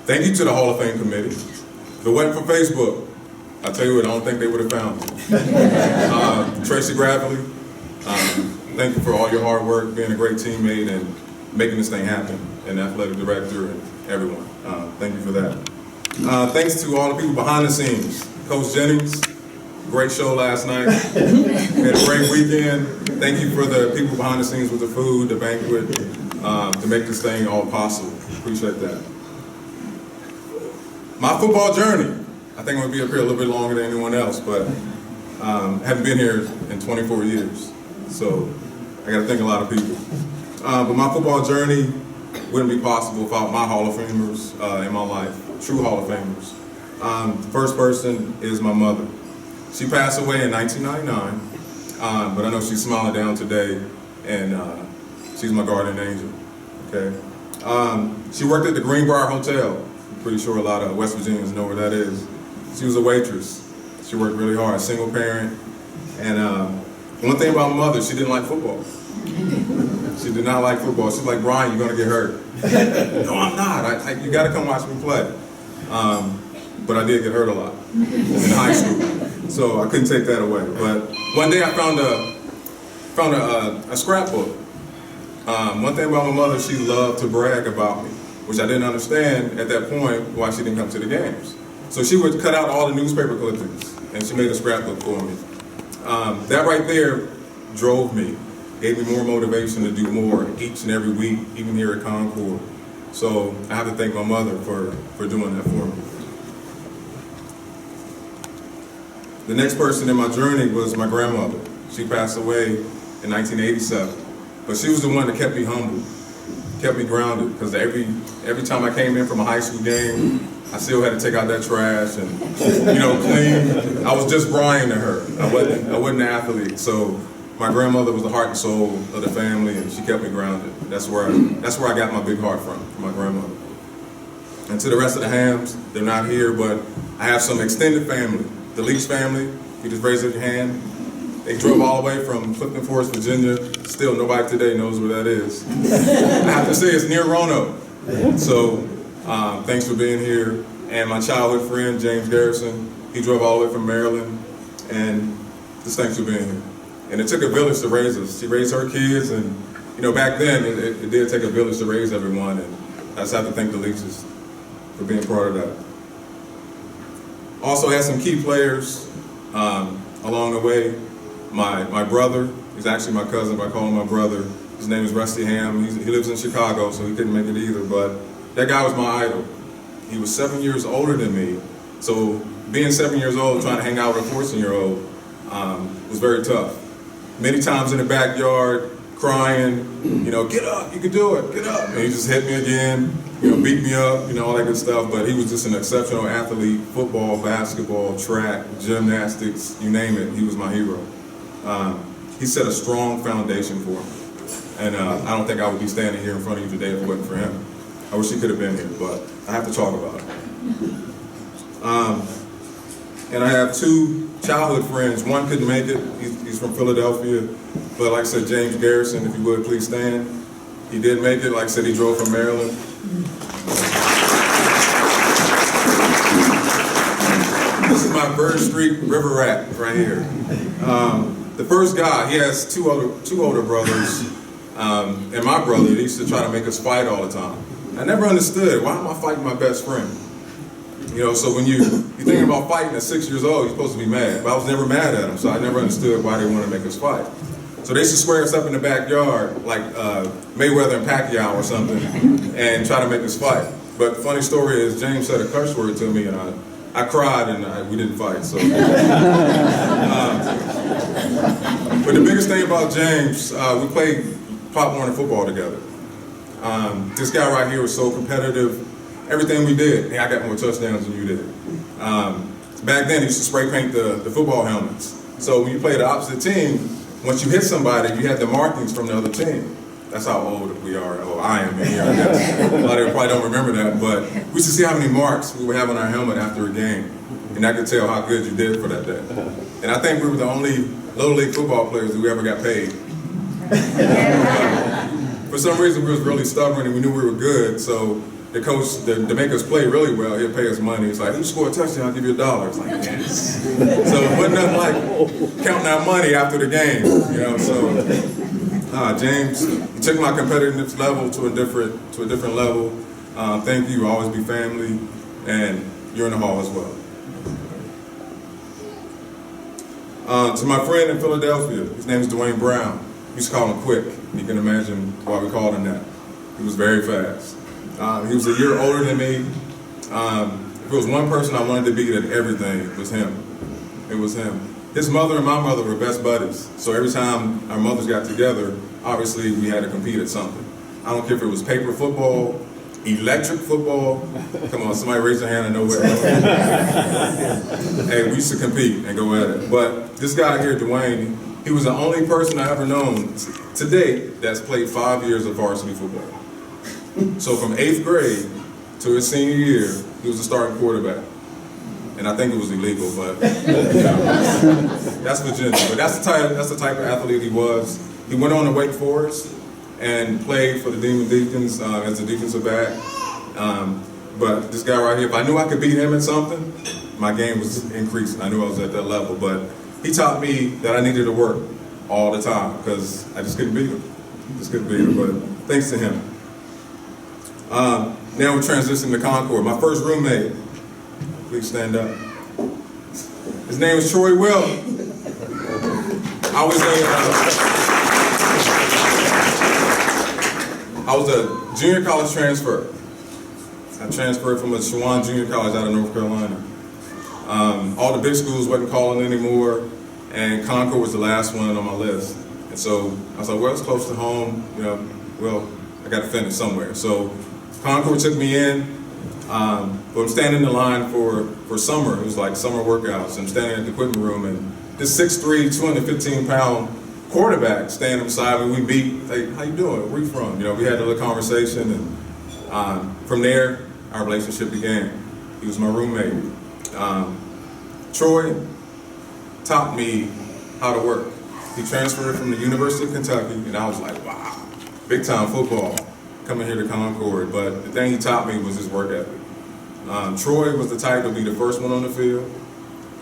Thank you to the Hall of Fame committee. If it wasn't for Facebook, I tell you what, I don't think they would have found me. Tracy Gravely, thank you for all your hard work, being a great teammate and making this thing happen, and athletic director and everyone. Thank you for that. Thanks to all the people behind the scenes. Coach Jennings, great show last night. Had a great weekend. Thank you for the people behind the scenes with the food, the banquet, to make this thing all possible. Appreciate that. My football journey. I think I'm going to be up here a little bit longer than anyone else, but haven't been here in 24 years. So I got to thank a lot of people. But my football journey wouldn't be possible without my Hall of Famers in my life, true Hall of Famers. The first person is my mother. She passed away in 1999, but I know she's smiling down today, and she's my guardian angel. Okay. She worked at the Greenbrier Hotel. I'm pretty sure a lot of West Virginians know where that is. She was a waitress. She worked really hard, single parent. And one thing about my mother, she didn't like football. She did not like football. She's like, Bryan, you're gonna get hurt. No, I'm not. You gotta come watch me play. But I did get hurt a lot in high school, so I couldn't take that away. But one day I found a scrapbook. One thing about my mother, she loved to brag about me, which I didn't understand at that point why she didn't come to the games. So she would cut out all the newspaper clippings, and she made a scrapbook for me. That right there drove me, gave me more motivation to do more each and every week, even here at Concord. So I have to thank my mother for doing that for me. The next person in my journey was my grandmother. She passed away in 1987, but she was the one that kept me humble, kept me grounded, because every time I came in from a high school game, I still had to take out that trash and clean. I was just Bryan to her. I wasn't an athlete. So my grandmother was the heart and soul of the family, and she kept me grounded. That's where I got my big heart from my grandmother. And to the rest of the Hamms, they're not here, but I have some extended family. The Leach family, you just raise your hand. They drove all the way from Clifton Forest, Virginia. Still, nobody today knows where that is. I have to say it's near Roanoke. So thanks for being here. And my childhood friend, James Garrison, he drove all the way from Maryland. And just thanks for being here. And it took a village to raise us. She raised her kids, and back then it did take a village to raise everyone. And I just have to thank the Leaches for being part of that. Also had some key players along the way. My brother, he's actually my cousin, but I call him my brother. His name is Bryan Hamm. He lives in Chicago, so he couldn't make it either. But that guy was my idol. He was 7 years older than me. So being 7 years old, trying to hang out with a 14-year-old was very tough. Many times in the backyard, crying, get up, you can do it, get up. And he just hit me again, beat me up, all that good stuff. But he was just an exceptional athlete, football, basketball, track, gymnastics, you name it, he was my hero. He set a strong foundation for me. And I don't think I would be standing here in front of you today if it wasn't for him. I wish he could have been here, but I have to talk about it. And I have two childhood friends. One couldn't make it. He's from Philadelphia. But like I said, James Garrison, if you would, please stand. He did make it. Like I said, he drove from Maryland. This is my Bird Street River Rat right here. The first guy, he has two older brothers. And my brother, they used to try to make us fight all the time. I never understood, why am I fighting my best friend? So when you're thinking about fighting at 6 years old, you're supposed to be mad. But I was never mad at them, so I never understood why they wanted to make us fight. So they used to square us up in the backyard, like Mayweather and Pacquiao or something, and try to make us fight. But the funny story is, James said a curse word to me, and I cried, and we didn't fight. So, but the biggest thing about James, we played Pop Warner football together. This guy right here was so competitive. Everything we did, I got more touchdowns than you did. Back then, he used to spray paint the football helmets. So when you played the opposite team, once you hit somebody, you had the markings from the other team. That's how old we are, or I am in here, I guess. A lot of you probably don't remember that, but we used to see how many marks we would have on our helmet after a game. And I could tell how good you did for that day. And I think we were the only Little League football players who ever got paid. For some reason, we was really stubborn and we knew we were good, so the coach, to make us play really well, he'll pay us money. It's like, you score a touchdown, I'll give you $1. It's like, yes. So it wasn't nothing like counting out money after the game, you know. So James, you took my competitiveness level to a different level. Thank you. Always be family, and you're in the hall as well. To my friend in Philadelphia, his name is Dwayne Brown. We used to call him Quick. You can imagine why we called him that. He was very fast. He was a year older than me. If there was one person I wanted to beat at everything, it was him. It was him. His mother and my mother were best buddies. So every time our mothers got together, obviously we had to compete at something. I don't care if it was paper football, electric football. Come on, somebody raise their hand and know what. Hey, we used to compete and go at it. But this guy here, Dwayne, he was the only person I ever known to date that's played 5 years of varsity football. So from 8th grade to his senior year, he was a starting quarterback. And I think it was illegal, but that's Virginia. But that's the type of athlete he was. He went on to Wake Forest and played for the Demon Deacons as a defensive back. But this guy right here, if I knew I could beat him at something, my game was increasing. I knew I was at that level. But he taught me that I needed to work all the time because I just couldn't beat him. But thanks to him. Now we're transitioning to Concord. My first roommate, please stand up. His name is Troy Will. I was a junior college transfer. I transferred from a Shawan Junior College out of North Carolina. All the big schools wasn't calling anymore, and Concord was the last one on my list. And so I was like, well, it's close to home. You know, well, I got to finish somewhere. So Concord took me in. But I'm standing in the line for summer. It was like summer workouts. I'm standing in the equipment room, and this 6'3", 215-pound quarterback standing beside me. We meet. Hey, how you doing? Where you from? You know, we had a little conversation, and from there, our relationship began. He was my roommate. Troy taught me how to work. He transferred from the University of Kentucky, and I was like, wow, big time football, coming here to Concord. But the thing he taught me was his work ethic. Troy was the type to be the first one on the field,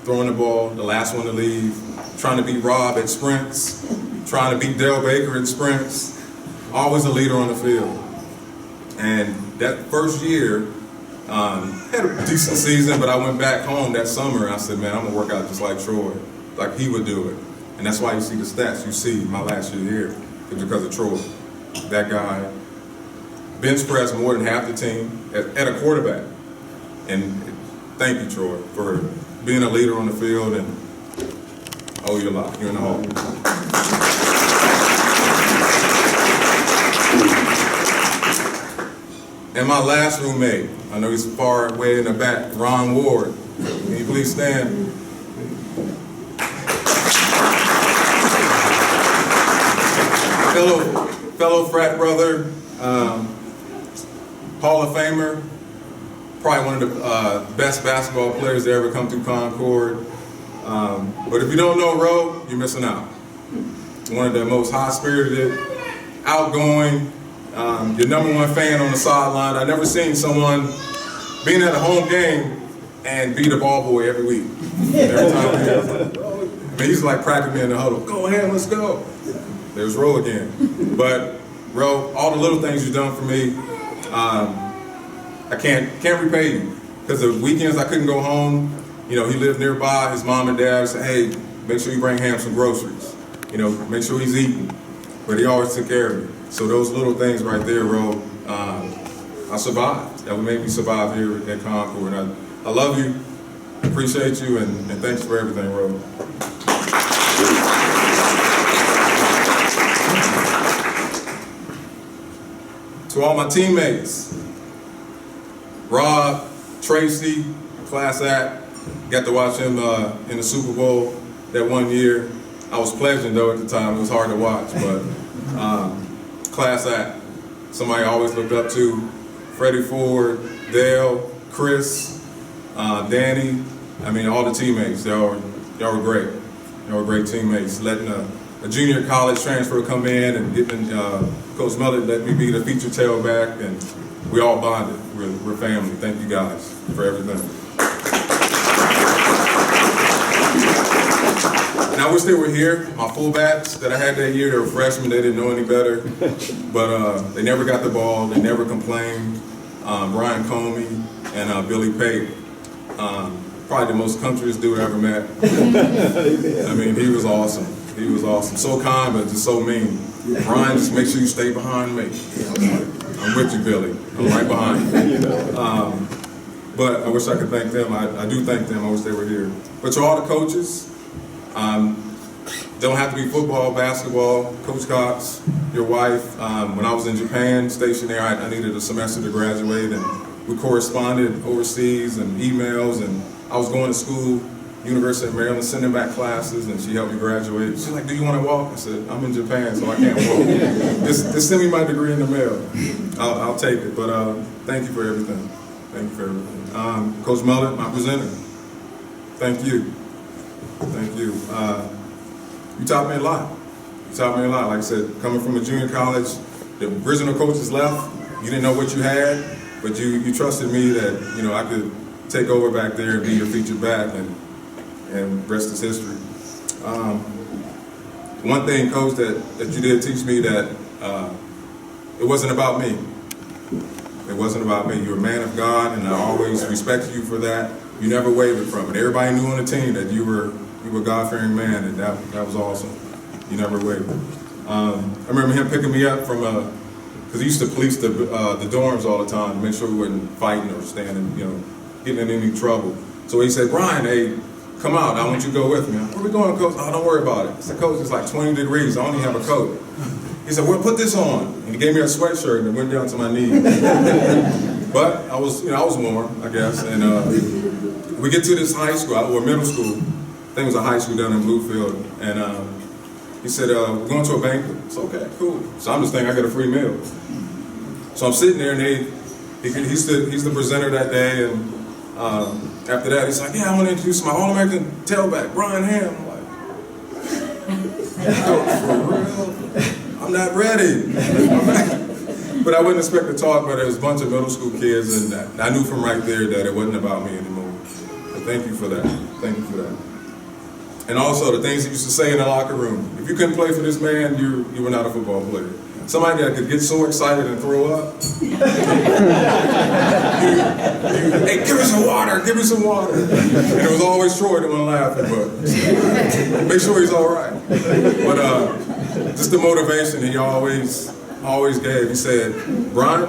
throwing the ball, the last one to leave, trying to beat Rob at sprints, trying to beat Dale Baker at sprints, always a leader on the field. And that first year, had a decent season, but I went back home that summer and I said, man, I'm gonna work out just like Troy, like he would do it. And that's why you see the stats you see my last year here, is because of Troy. That guy bench pressed more than half the team at a quarterback. And thank you, Troy, for being a leader on the field, and owe you a lot. You're in the hall. And my last roommate, I know he's far way in the back, Ron Ward. Can you please stand? Fellow frat brother, Hall of Famer, probably one of the best basketball players to ever come through Concord. But if you don't know Ro, you're missing out. One of the most high-spirited, outgoing, your number one fan on the sideline. I've never seen someone being at a home game and beat a ball boy every week. Every time he was like, oh. I mean, he's like practicing me in the huddle. Go ahead, let's go. There's Ro again. But Ro, all the little things you've done for me, I can't repay you. Because the weekends I couldn't go home, you know, he lived nearby. His mom and dad said, hey, make sure you bring Ham some groceries. You know, make sure he's eating. But he always took care of me. So those little things right there, Ro, I survived. That made me survive here at Concord. I love you, appreciate you, and thanks for everything, Ro. To all my teammates, Rob, Tracy, class act, got to watch him in the Super Bowl that one year. I was pledging though at the time, it was hard to watch, but class act, somebody I always looked up to. Freddie Ford, Dale, Chris, Danny, I mean all the teammates, y'all were great. Y'all were great teammates. Letting a junior college transfer come in and getting Coach Mellon let me be the feature tailback, and we all bonded. We're family. Thank you guys for everything. And I wish they were here. My fullbacks that I had that year, they were freshmen. They didn't know any better. But they never got the ball. They never complained. Brian Comey and Billy Pate. Probably the most countryest dude I ever met. I mean, he was awesome. He was awesome. So kind, but just so mean. Brian, just make sure you stay behind me. I'm with you, Billy. I'm right behind you. But I wish I could thank them. I do thank them. I wish they were here. But to all the coaches, don't have to be football, basketball. Coach Cox, your wife. When I was in Japan, stationed there, I needed a semester to graduate, and we corresponded overseas and emails, and I was going to school, University of Maryland, sending back classes, and she helped me graduate. She's like, do you want to walk? I said, I'm in Japan, so I can't walk. Just send me my degree in the mail. I'll take it, but thank you for everything. Thank you for everything. Coach Mullet, my presenter, thank you. Thank you. You taught me a lot. You taught me a lot. Like I said, coming from a junior college, the original coaches left. You didn't know what you had, but you trusted me that, you know, I could take over back there and be your featured back, and rest is history. One thing, Coach, that you did teach me, that it wasn't about me. It wasn't about me. You're a man of God, and I always respected you for that. You never wavered from it. Everybody knew on the team that you were a God-fearing man, and that was awesome. You never wavered. I remember him picking me up from because he used to police the dorms all the time to make sure we weren't fighting or standing, you know, getting in any trouble. So he said, Brian, hey, come out. I want you to go with me. Where are we going, Coach? Oh, don't worry about it. I said, Coach, it's like 20 degrees. I only have a coat. He said, well, put this on. And he gave me a sweatshirt and it went down to my knees. But I was warm, I guess. And we get to this high school, or middle school. I think it was a high school down in Bluefield. And he said, we're going to a banquet. It's okay, cool. So I'm just thinking I got a free meal. So I'm sitting there, and he's the presenter that day. And after that, he's like, yeah, I want to introduce my All-American tailback, Bryan Hamm. I'm like, for real? I'm not ready. But I wouldn't expect to talk, but there was a bunch of middle school kids, and I knew from right there that it wasn't about me anymore. But thank you for that. Thank you for that. And also the things he used to say in the locker room. If you couldn't play for this man, you were not a football player. Somebody that could get so excited and throw up. Hey, give me some water, give me some water. And it was always Troy the one laughing, but make sure he's all right. But just the motivation he always gave. He said, Brian,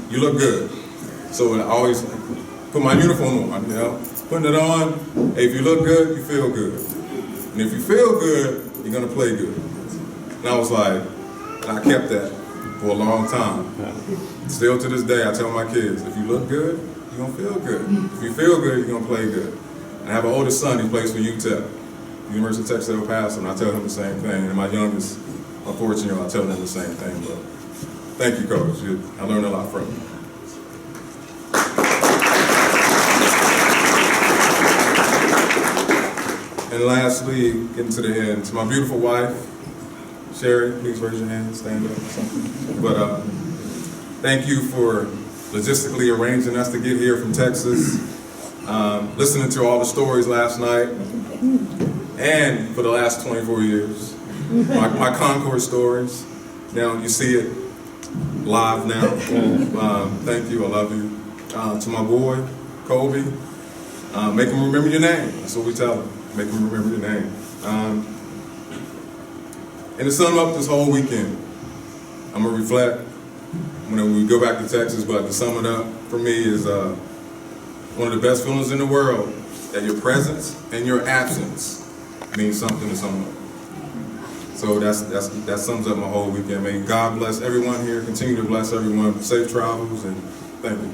you look good. So I always put my uniform on, you know, putting it on. Hey, if you look good, you feel good. And if you feel good, you're gonna play good. And I was like, and I kept that for a long time. Still to this day, I tell my kids, if you look good, you're gonna feel good. If you feel good, you're gonna play good. And I have an oldest son, he plays for UTEP, University of Texas El Paso, and I tell him the same thing. And my youngest, unfortunately, I tell him the same thing. But thank you, Coach. I learned a lot from you. And lastly, getting to the end, to my beautiful wife, Sherry, please raise your hand, stand up or something. But thank you for logistically arranging us to get here from Texas, listening to all the stories last night, and for the last 24 years, my Concord stories. Now you see it live now. Thank you, I love you. To my boy, Kobe, make him remember your name. That's what we tell him, make him remember your name. And to sum up this whole weekend, I'm gonna reflect when we go back to Texas, but to sum it up for me is one of the best feelings in the world, that your presence and your absence means something to someone. So that sums up my whole weekend. May God bless everyone here, continue to bless everyone. Safe travels, and thank you.